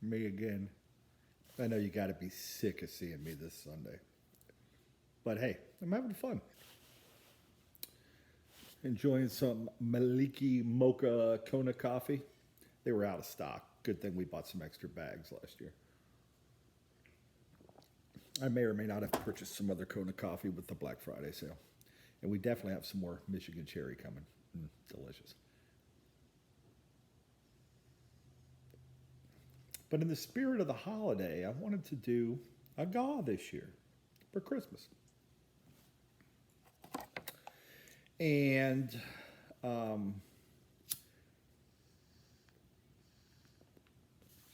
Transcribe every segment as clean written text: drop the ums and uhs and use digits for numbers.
Me again. I know you got to be sick of seeing me this Sunday. But hey, I'm having fun. Enjoying some Maliki Mocha Kona coffee. They were out of stock. Good thing we bought some extra bags last year. I may or may not have purchased some other Kona coffee with the Black Friday sale. And we definitely have some more Michigan cherry coming. Delicious. But in the spirit of the holiday, I wanted to do a GAW this year for Christmas. And it's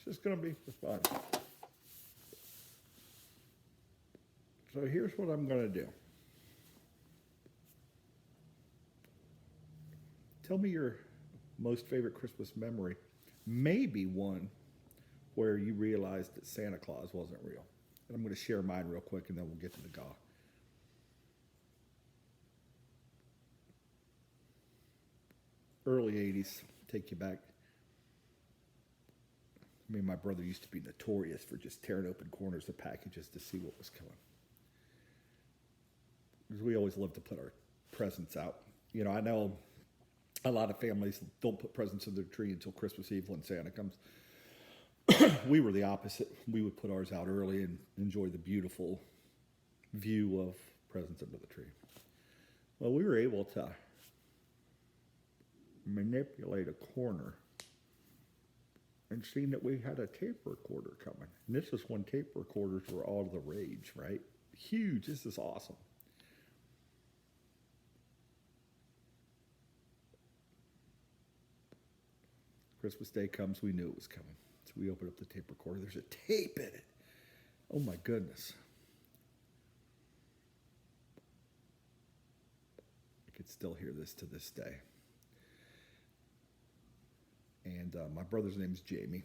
just going to be fun. So here's what I'm going to do. Tell me your most favorite Christmas memory. Maybe one where you realized that Santa Claus wasn't real. And I'm going to share mine real quick and then we'll get to the GAW. Early 80s, take you back. Me and my brother used to be notorious for just tearing open corners of packages to see what was coming. Because we always loved to put our presents out. You know, I know a lot of families don't put presents in their tree until Christmas Eve when Santa comes. We were the opposite. We would put ours out early and enjoy the beautiful view of presents under the tree. Well, we were able to manipulate a corner and seen that we had a tape recorder coming. And this is when tape recorders were all the rage, right? Huge. This is awesome. Christmas Day comes, we knew it was coming. So we opened up the tape recorder. There's a tape in it. Oh my goodness. I could still hear this to this day. And my brother's name is Jamie.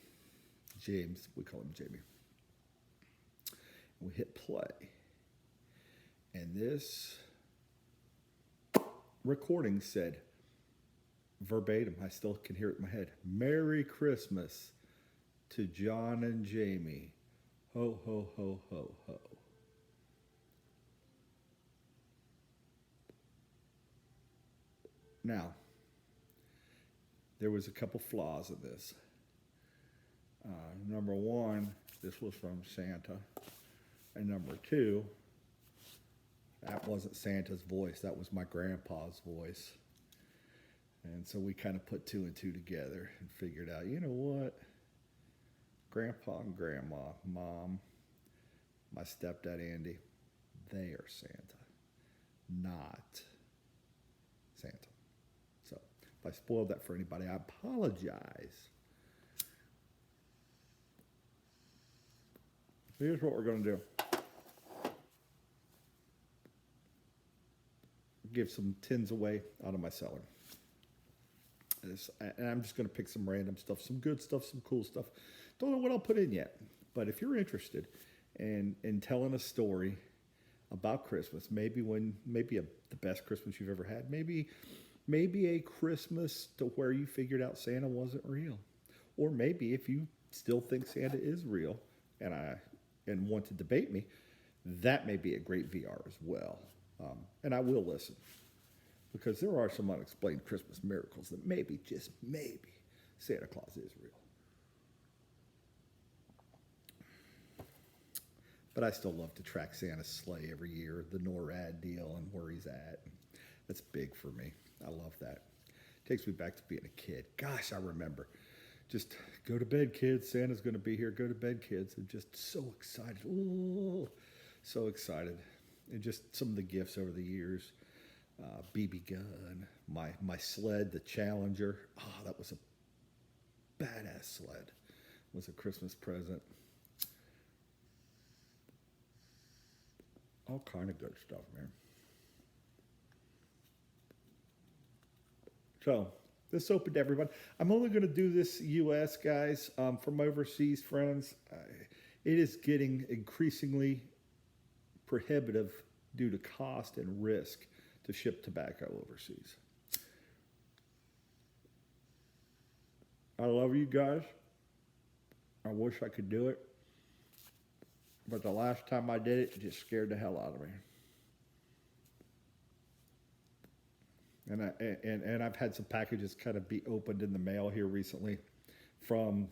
James, we call him Jamie. And we hit play. And this recording said, verbatim, I still can hear it in my head, Merry Christmas to John and Jamie. Ho, ho, ho, ho, ho. Now, there was a couple flaws in this. Number one, this was from Santa. And number two, that wasn't Santa's voice. That was my grandpa's voice. And so we kind of put two and two together and figured out, you know what? Grandpa and Grandma, Mom, my stepdad Andy, they are Santa, not Santa. So if I spoiled that for anybody, I apologize. Here's what we're going to do. Give some tins away out of my cellar. And I'm just going to pick some random stuff, some good stuff, some cool stuff. Don't know what I'll put in yet. But if you're interested in telling a story about Christmas, maybe the best Christmas you've ever had, maybe a Christmas to where you figured out Santa wasn't real. Or maybe if you still think Santa is real and want to debate me, that may be a great VR as well. And I will listen. Because there are some unexplained Christmas miracles that maybe, just maybe, Santa Claus is real. But I still love to track Santa's sleigh every year, the NORAD deal and where he's at. That's big for me. I love that. Takes me back to being a kid. Gosh, I remember. Just go to bed, kids. Santa's going to be here. Go to bed, kids. I'm just so excited. Ooh, so excited. And just some of the gifts over the years. BB gun, my sled, the Challenger. Oh, that was a badass sled. It was a Christmas present. All kind of good stuff, man. So this open to everyone. I'm only going to do this U.S., guys. From overseas friends, it is getting increasingly prohibitive due to cost and risk to ship tobacco overseas. I love you guys. I wish I could do it, but the last time I did it, it just scared the hell out of me. And I've had some packages kind of be opened in the mail here recently from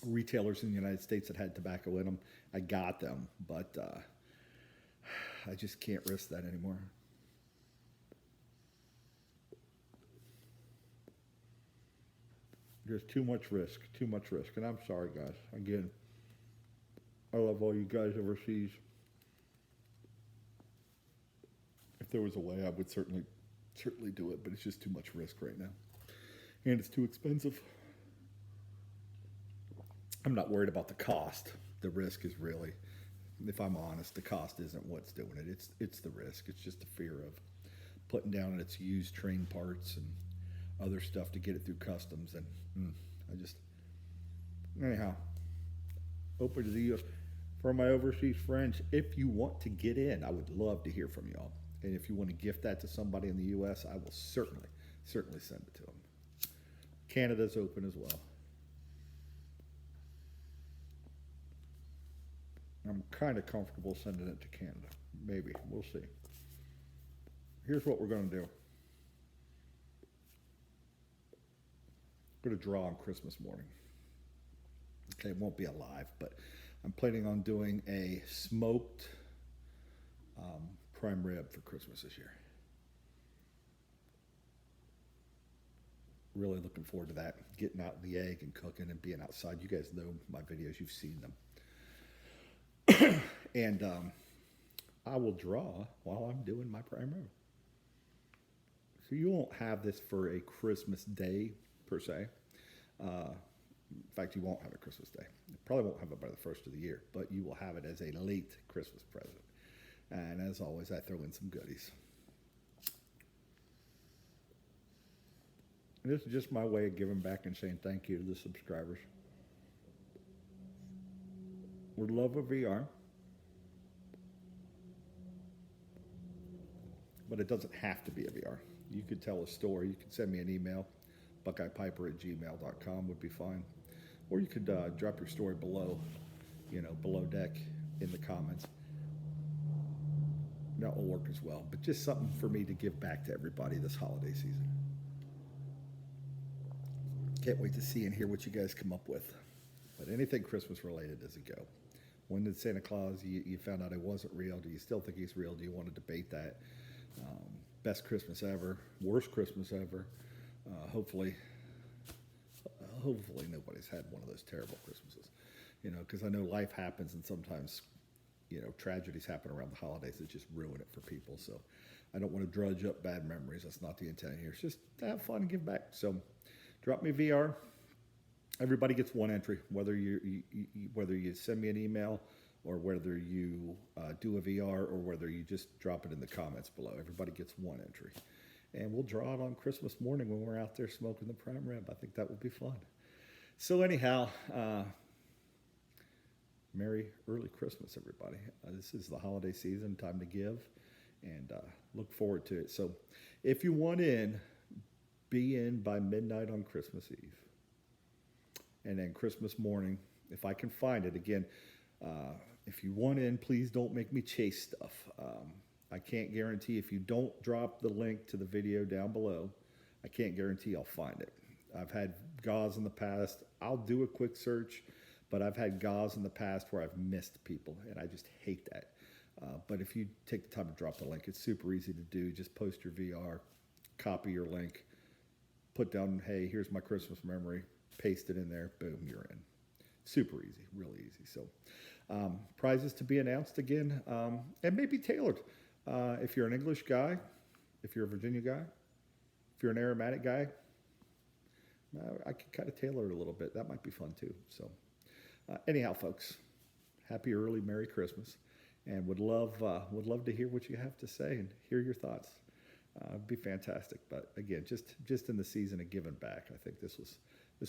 retailers in the United States that had tobacco in them. I got them, but I just can't risk that anymore. There's too much risk, and I'm sorry, guys. Again, I love all you guys overseas. If there was a way, I would certainly do it, but it's just too much risk right now, and it's too expensive. I'm not worried about the cost. The risk is really, if I'm honest, the cost isn't what's doing it. It's the risk. It's just the fear of putting down its used train parts and other stuff to get it through customs. And anyhow, open to the U.S. For my overseas friends, if you want to get in, I would love to hear from y'all. And if you want to gift that to somebody in the U.S., I will certainly send it to them. Canada's open as well. I'm kind of comfortable sending it to Canada. Maybe. We'll see. Here's what we're going to do. I'm going to draw on Christmas morning. Okay, it won't be a live, but I'm planning on doing a smoked prime rib for Christmas this year. Really looking forward to that. Getting out the egg and cooking and being outside. You guys know my videos. You've seen them. And I will draw while I'm doing my prime rib. So you won't have this for a Christmas day, per se. In fact, you won't have a Christmas day. You probably won't have it by the first of the year, but you will have it as a late Christmas present. And as always, I throw in some goodies. And this is just my way of giving back and saying thank you to the subscribers. We love a VR, but it doesn't have to be a VR. You could tell a story. You could send me an email. BuckeyePiper@gmail.com would be fine. Or you could drop your story below, below deck in the comments. That will work as well. But just something for me to give back to everybody this holiday season. Can't wait to see and hear what you guys come up with. But anything Christmas related is a go. When did Santa Claus, you found out it wasn't real? Do you still think he's real? Do you want to debate that? Best Christmas ever, worst Christmas ever. Hopefully nobody's had one of those terrible Christmases, because I know life happens and sometimes, tragedies happen around the holidays that just ruin it for people. So I don't want to drudge up bad memories. That's not the intent here. It's just to have fun and give back. So drop me VR. Everybody gets one entry, whether you send me an email or whether you do a VR or whether you just drop it in the comments below. Everybody gets one entry. And we'll draw it on Christmas morning when we're out there smoking the prime rib. I think that would be fun. So anyhow, Merry early Christmas, everybody. This is the holiday season, time to give, and look forward to it. So if you want in, be in by midnight on Christmas Eve. And then Christmas morning, if I can find it. Again, if you want in, please don't make me chase stuff. I can't guarantee if you don't drop the link to the video down below, I can't guarantee I'll find it. I've had GAWs in the past. I'll do a quick search, but I've had GAWs in the past where I've missed people, and I just hate that. But if you take the time to drop the link, it's super easy to do. Just post your VR, copy your link, put down, hey, here's my Christmas memory, paste it in there, boom, you're in. Super easy, really easy. So prizes to be announced again, and maybe tailored. If you're an English guy, if you're a Virginia guy, if you're an aromatic guy, I could kind of tailor it a little bit. That might be fun too. So anyhow, folks, happy early Merry Christmas, and would love to hear what you have to say and hear your thoughts. It'd be fantastic. But again, just in the season of giving back, I think this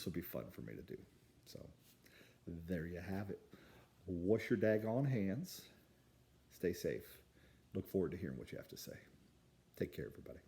will be fun for me to do. So there you have it. Wash your daggone hands. Stay safe. Look forward to hearing what you have to say. Take care, everybody.